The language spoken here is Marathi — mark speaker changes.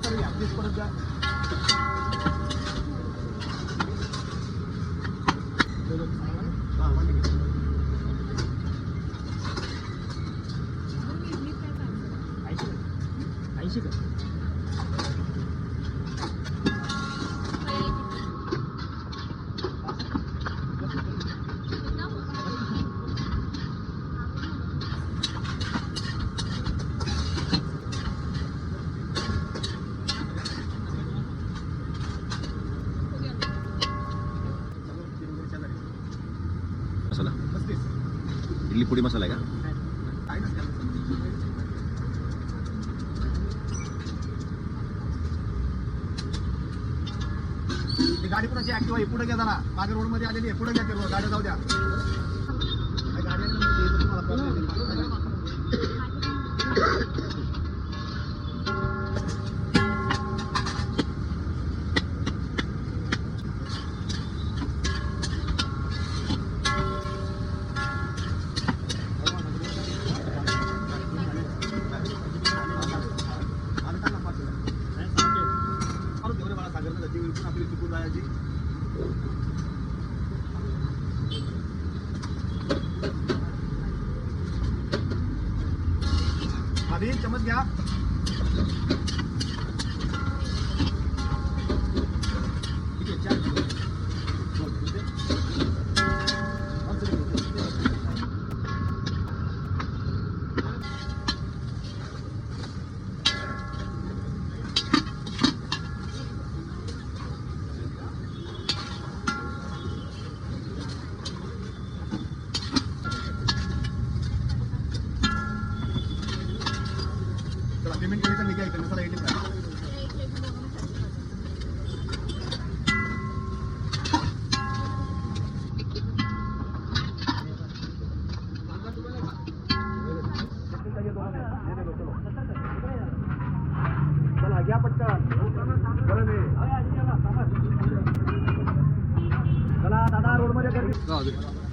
Speaker 1: तर या प्लीज परत द्या. ऐंशी का
Speaker 2: मसाला
Speaker 1: 35.
Speaker 2: इडली पुडी मसाला आहे का?
Speaker 1: आहे ना त्याला. ती गाडी कोणाची ऍक्टिव्ह आहे पुढे घ्या जरा. मागे रोड मध्ये आलेली आहे पुढे घ्या. ते गाडी जाऊ द्या. गाडी आली ना, ते तुम्हाला प्रॉब्लेम येईल. आपली चुकून जायची. भाभी चम्मच घ्या. ठीक आहे चार. चला पेमेंट केली तर मी काय करेन. चला ATM करा. चला घ्या पटकन. चला दादा रोड मध्ये गर्दी.